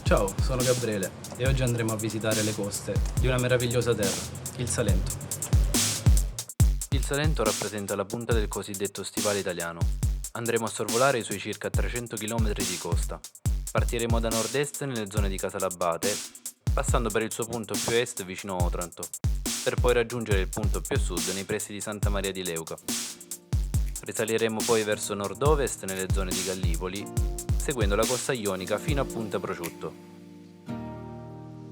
Ciao, sono Gabriele e oggi andremo a visitare le coste di una meravigliosa terra, il Salento. Il Salento rappresenta la punta del cosiddetto stivale italiano. Andremo a sorvolare i suoi circa 300 km di costa. Partiremo da nord-est nelle zone di Casalabate, passando per il suo punto più est vicino a Otranto, per poi raggiungere il punto più a sud nei pressi di Santa Maria di Leuca. Risaliremo poi verso nord-ovest nelle zone di Gallipoli, seguendo la costa ionica fino a Punta Prosciutto.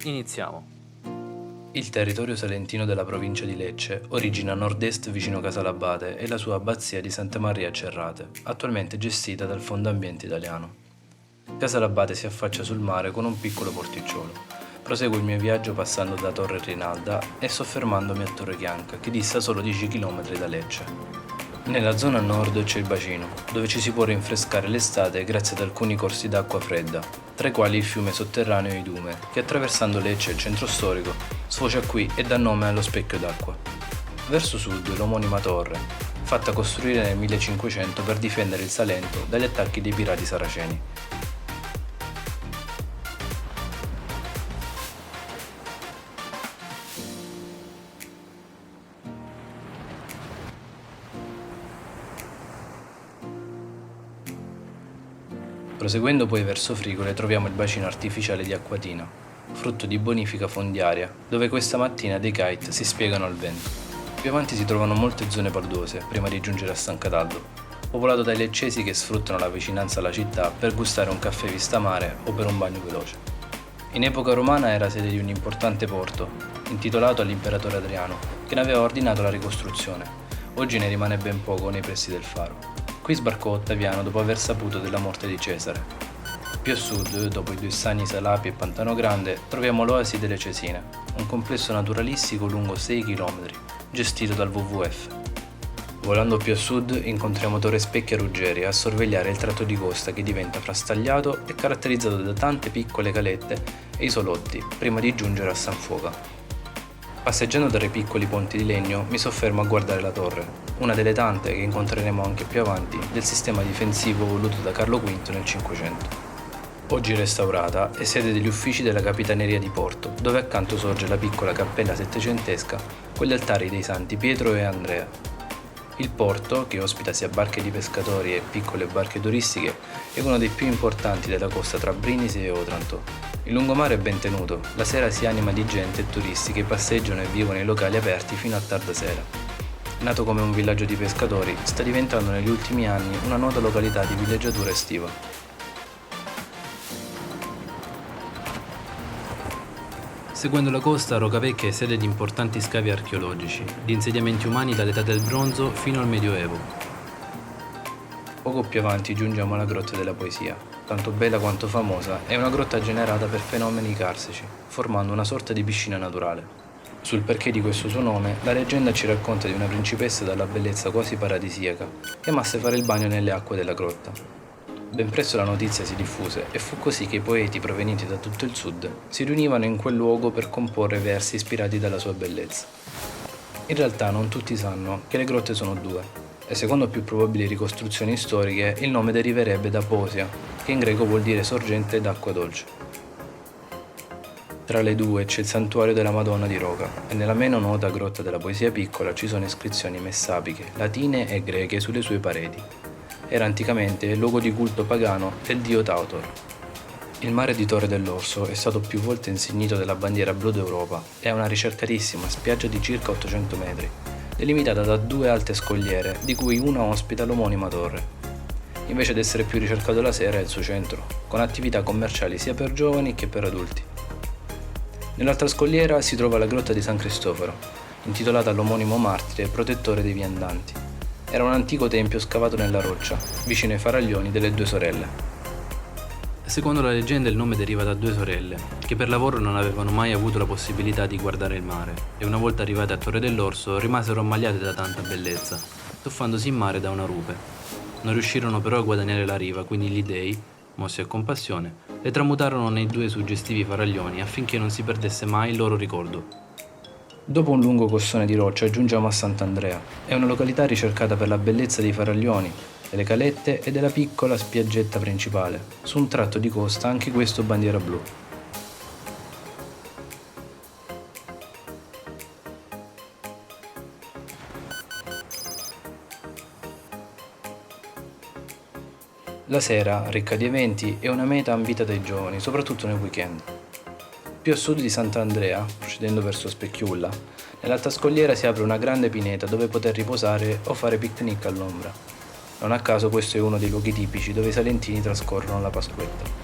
Iniziamo. Il territorio salentino della provincia di Lecce origina a nord-est vicino Casalabate e la sua abbazia di Santa Maria a Cerrate, attualmente gestita dal Fondo Ambiente Italiano. Casalabate si affaccia sul mare con un piccolo porticciolo. Proseguo il mio viaggio passando da Torre Rinalda e soffermandomi a Torre Chianca, che dista solo 10 km da Lecce. Nella zona nord c'è il bacino, dove ci si può rinfrescare l'estate grazie ad alcuni corsi d'acqua fredda, tra i quali il fiume sotterraneo Idume, che attraversando Lecce e il centro storico, sfocia qui e dà nome allo specchio d'acqua. Verso sud l'omonima torre, fatta costruire nel 1500 per difendere il Salento dagli attacchi dei pirati saraceni. Proseguendo poi verso Frigole troviamo il bacino artificiale di Acquatina, frutto di bonifica fondiaria, dove questa mattina dei kite si spiegano al vento. Più avanti si trovano molte zone paluose, prima di giungere a San Cataldo, popolato dai leccesi che sfruttano la vicinanza alla città per gustare un caffè vista mare o per un bagno veloce. In epoca romana era sede di un importante porto, intitolato all'imperatore Adriano, che ne aveva ordinato la ricostruzione. Oggi ne rimane ben poco nei pressi del faro. Qui sbarcò Ottaviano dopo aver saputo della morte di Cesare. Più a sud, dopo i due stagni Salapi e Pantano Grande, troviamo l'Oasi delle Cesine, un complesso naturalistico lungo 6 km, gestito dal WWF. Volando più a sud incontriamo Torre Specchia Ruggeri a sorvegliare il tratto di costa che diventa frastagliato e caratterizzato da tante piccole calette e isolotti, prima di giungere a San Fuoca. Passeggiando tra i piccoli ponti di legno mi soffermo a guardare la torre, una delle tante che incontreremo anche più avanti del sistema difensivo voluto da Carlo V nel Cinquecento. Oggi restaurata è sede degli uffici della Capitaneria di Porto, dove accanto sorge la piccola cappella settecentesca con gli altari dei santi Pietro e Andrea. Il porto, che ospita sia barche di pescatori e piccole barche turistiche, è uno dei più importanti della costa tra Brindisi e Otranto. Il lungomare è ben tenuto, la sera si anima di gente e turisti che passeggiano e vivono in locali aperti fino a tarda sera. Nato come un villaggio di pescatori, sta diventando negli ultimi anni una nota località di villeggiatura estiva. Seguendo la costa, Rocavecchia è sede di importanti scavi archeologici, di insediamenti umani dall'età del bronzo fino al Medioevo. Poco più avanti giungiamo alla Grotta della Poesia. Tanto bella quanto famosa, è una grotta generata per fenomeni carsici, formando una sorta di piscina naturale. Sul perché di questo suo nome, la leggenda ci racconta di una principessa dalla bellezza quasi paradisiaca, che amasse fare il bagno nelle acque della grotta. Ben presto la notizia si diffuse e fu così che i poeti provenienti da tutto il sud si riunivano in quel luogo per comporre versi ispirati dalla sua bellezza. In realtà non tutti sanno che le grotte sono due, e secondo più probabili ricostruzioni storiche il nome deriverebbe da Posia, che in greco vuol dire sorgente d'acqua dolce. Tra le due c'è il santuario della Madonna di Roca e nella meno nota Grotta della Poesia Piccola ci sono iscrizioni messapiche, latine e greche sulle sue pareti. Era anticamente il luogo di culto pagano del dio Tautor. Il mare di Torre dell'Orso è stato più volte insignito della bandiera blu d'Europa e ha una ricercatissima spiaggia di circa 800 metri, delimitata da due alte scogliere, di cui una ospita l'omonima torre. Invece di essere più ricercato la sera è il suo centro, con attività commerciali sia per giovani che per adulti. Nell'altra scogliera si trova la grotta di San Cristoforo, intitolata all'omonimo martire e protettore dei viandanti. Era un antico tempio scavato nella roccia, vicino ai faraglioni delle due sorelle. Secondo la leggenda il nome deriva da due sorelle, che per lavoro non avevano mai avuto la possibilità di guardare il mare, e una volta arrivate a Torre dell'Orso rimasero ammaliate da tanta bellezza, tuffandosi in mare da una rupe. Non riuscirono però a guadagnare la riva, quindi gli dei, mossi a compassione, le tramutarono nei due suggestivi faraglioni affinché non si perdesse mai il loro ricordo. Dopo un lungo cossone di roccia giungiamo a Sant'Andrea. È una località ricercata per la bellezza dei faraglioni, delle calette e della piccola spiaggetta principale, su un tratto di costa anche questo bandiera blu. La sera, ricca di eventi, è una meta ambita dai giovani, soprattutto nel weekend. Più a sud di Sant'Andrea, procedendo verso Specchiulla, nell'alta scogliera si apre una grande pineta dove poter riposare o fare picnic all'ombra. Non a caso questo è uno dei luoghi tipici dove i salentini trascorrono la Pasquetta.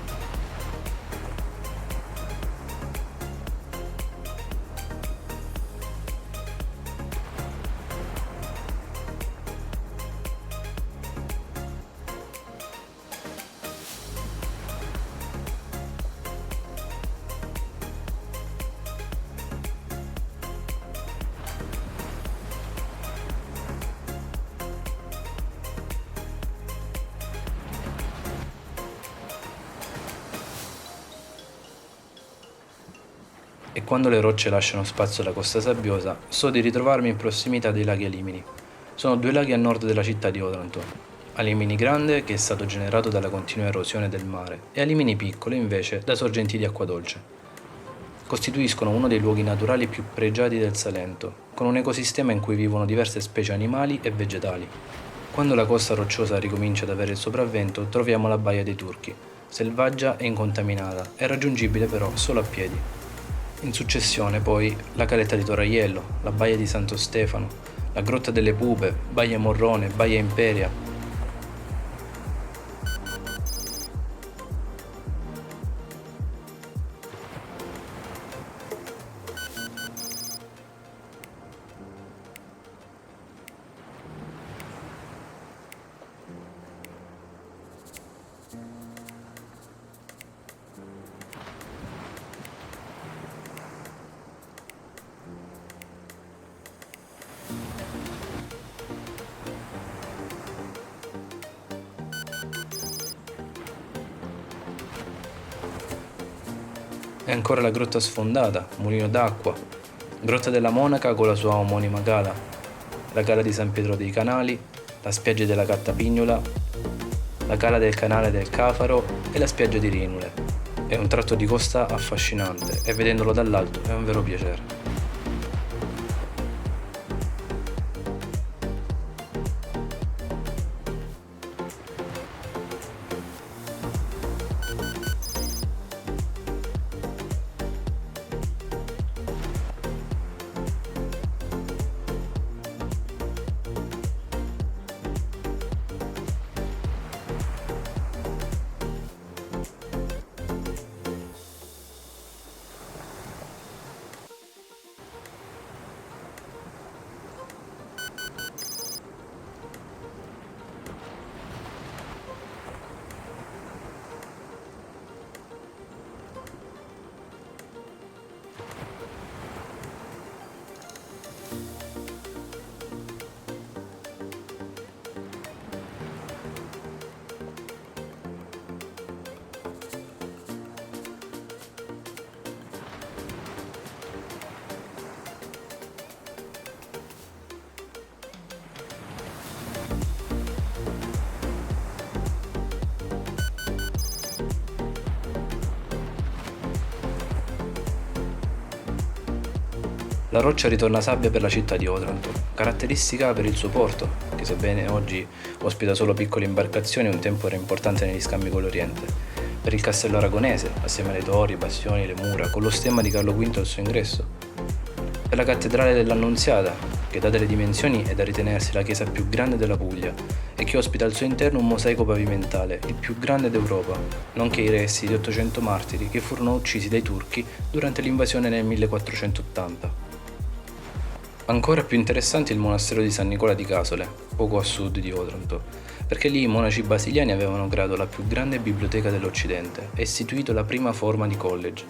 E quando le rocce lasciano spazio alla costa sabbiosa, so di ritrovarmi in prossimità dei laghi Alimini. Sono due laghi a nord della città di Otranto. Alimini Grande, che è stato generato dalla continua erosione del mare, e Alimini Piccolo, invece, da sorgenti di acqua dolce. Costituiscono uno dei luoghi naturali più pregiati del Salento, con un ecosistema in cui vivono diverse specie animali e vegetali. Quando la costa rocciosa ricomincia ad avere il sopravvento, troviamo la Baia dei Turchi, selvaggia e incontaminata, e raggiungibile però solo a piedi. In successione poi la caletta di Toraiello, la baia di Santo Stefano, la grotta delle Pupe, Baia Morrone, Baia Imperia. E ancora la grotta sfondata, Mulino d'acqua, grotta della Monaca con la sua omonima cala, la cala di San Pietro dei Canali, la spiaggia della Cattapignola, la cala del canale del Cafaro e la spiaggia di Rinule. È un tratto di costa affascinante e vedendolo dall'alto è un vero piacere. La roccia ritorna sabbia per la città di Otranto, caratteristica per il suo porto, che sebbene oggi ospita solo piccole imbarcazioni, un tempo era importante negli scambi con l'Oriente, per il castello aragonese, assieme alle torri, i bastioni, le mura, con lo stemma di Carlo V al suo ingresso, per la cattedrale dell'Annunziata, che date le dimensioni è da ritenersi la chiesa più grande della Puglia e che ospita al suo interno un mosaico pavimentale, il più grande d'Europa, nonché i resti di 800 martiri che furono uccisi dai turchi durante l'invasione nel 1480. Ancora più interessante è il monastero di San Nicola di Casole, poco a sud di Otranto, perché lì i monaci basiliani avevano creato la più grande biblioteca dell'Occidente e istituito la prima forma di college.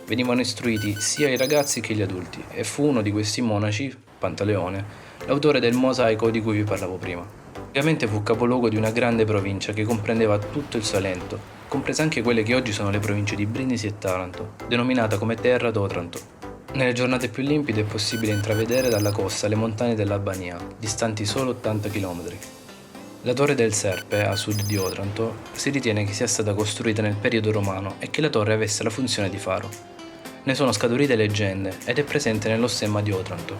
Venivano istruiti sia i ragazzi che gli adulti e fu uno di questi monaci, Pantaleone, l'autore del mosaico di cui vi parlavo prima. Ovviamente fu capoluogo di una grande provincia che comprendeva tutto il Salento, comprese anche quelle che oggi sono le province di Brindisi e Taranto, denominata come Terra d'Otranto. Nelle giornate più limpide è possibile intravedere dalla costa le montagne dell'Albania, distanti solo 80 km. La Torre del Serpe, a sud di Otranto, si ritiene che sia stata costruita nel periodo romano e che la torre avesse la funzione di faro. Ne sono scaturite leggende ed è presente nello stemma di Otranto.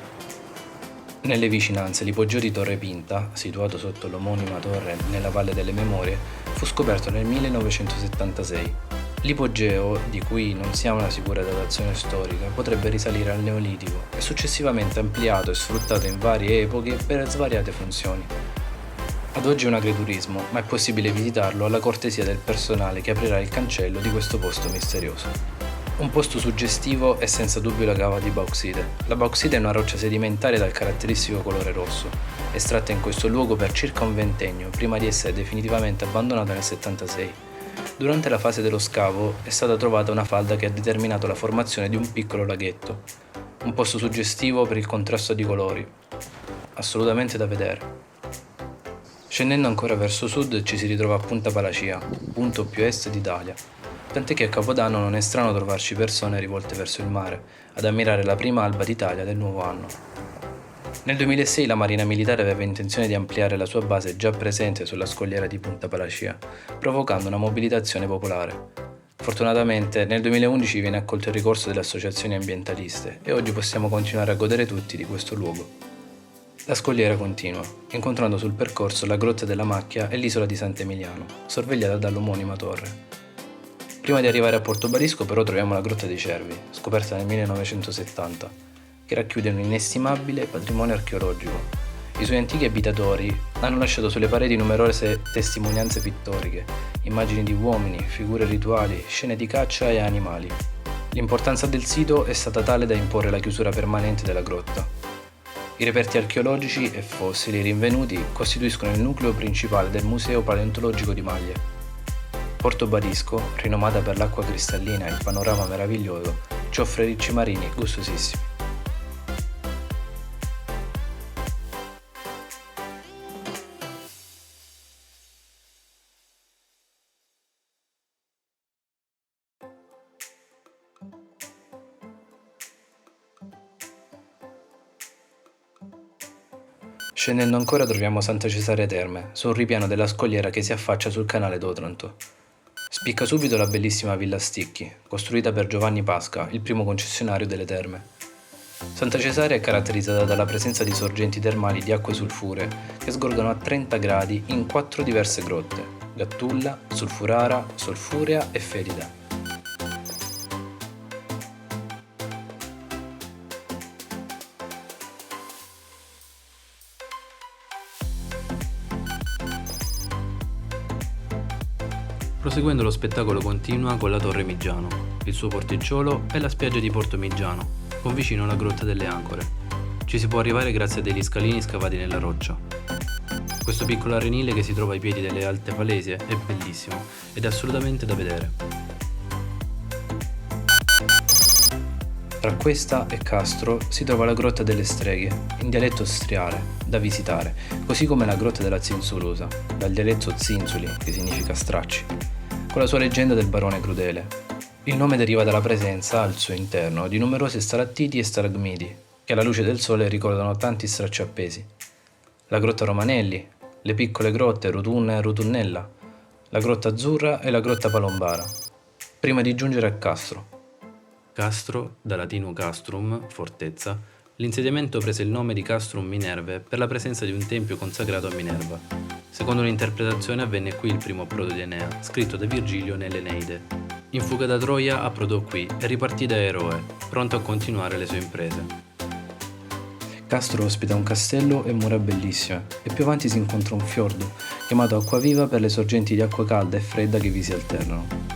Nelle vicinanze, l'ipogeo di Torre Pinta, situato sotto l'omonima torre nella Valle delle Memorie, fu scoperto nel 1976. L'ipogeo, di cui non si ha una sicura datazione storica, potrebbe risalire al Neolitico e successivamente ampliato e sfruttato in varie epoche per svariate funzioni. Ad oggi è un agriturismo, ma è possibile visitarlo alla cortesia del personale che aprirà il cancello di questo posto misterioso. Un posto suggestivo è senza dubbio la cava di bauxite. La bauxite è una roccia sedimentaria dal caratteristico colore rosso, estratta in questo luogo per circa un ventennio, prima di essere definitivamente abbandonata nel 76. Durante la fase dello scavo è stata trovata una falda che ha determinato la formazione di un piccolo laghetto. Un posto suggestivo per il contrasto di colori. Assolutamente da vedere. Scendendo ancora verso sud ci si ritrova a Punta Palacia, punto più est d'Italia. Tant'è che a Capodanno non è strano trovarci persone rivolte verso il mare, ad ammirare la prima alba d'Italia del nuovo anno. Nel 2006 la Marina Militare aveva intenzione di ampliare la sua base già presente sulla scogliera di Punta Palacia, provocando una mobilitazione popolare. Fortunatamente nel 2011 viene accolto il ricorso delle associazioni ambientaliste e oggi possiamo continuare a godere tutti di questo luogo. La scogliera continua, incontrando sul percorso la Grotta della Macchia e l'isola di Sant'Emiliano, sorvegliata dall'omonima torre. Prima di arrivare a Portobarisco però troviamo la Grotta dei Cervi, scoperta nel 1970, che racchiude un inestimabile patrimonio archeologico. I suoi antichi abitatori hanno lasciato sulle pareti numerose testimonianze pittoriche, immagini di uomini, figure rituali, scene di caccia e animali. L'importanza del sito è stata tale da imporre la chiusura permanente della grotta. I reperti archeologici e fossili rinvenuti costituiscono il nucleo principale del Museo Paleontologico di Maglie. Portobarisco, rinomata per l'acqua cristallina e il panorama meraviglioso, ci offre ricci marini gustosissimi. Scendendo ancora troviamo Santa Cesarea Terme, su un ripiano della scogliera che si affaccia sul canale d'Otranto. Spicca subito la bellissima Villa Sticchi, costruita per Giovanni Pasca, il primo concessionario delle terme. Santa Cesarea è caratterizzata dalla presenza di sorgenti termali di acque sulfuree che sgorgano a 30 gradi in 4 diverse grotte: Gattulla, Sulfurara, Solfurea e Ferida. Proseguendo lo spettacolo continua con la Torre Migiano, il suo porticciolo e la spiaggia di Porto Migiano, con vicino la Grotta delle Ancore. Ci si può arrivare grazie a degli scalini scavati nella roccia. Questo piccolo arenile che si trova ai piedi delle alte falesie è bellissimo ed è assolutamente da vedere. Tra questa e Castro si trova la Grotta delle Streghe, in dialetto striale, da visitare, così come la Grotta della Zinzulusa, dal dialetto zinzuli, che significa stracci, con la sua leggenda del barone crudele. Il nome deriva dalla presenza, al suo interno, di numerosi stalattiti e stalagmiti, che alla luce del sole ricordano tanti stracci appesi. La Grotta Romanelli, le piccole grotte Rotunna e Rotunnella, la Grotta Azzurra e la Grotta Palombara, prima di giungere a Castro. Castro, da latino castrum, fortezza, l'insediamento prese il nome di Castrum Minerve per la presenza di un tempio consacrato a Minerva. Secondo un'interpretazione avvenne qui il primo approdo di Enea, scritto da Virgilio nell'Eneide. In fuga da Troia approdò qui e ripartì da eroe, pronto a continuare le sue imprese. Castro ospita un castello e mura bellissime, e più avanti si incontra un fiordo, chiamato Acquaviva per le sorgenti di acqua calda e fredda che vi si alternano.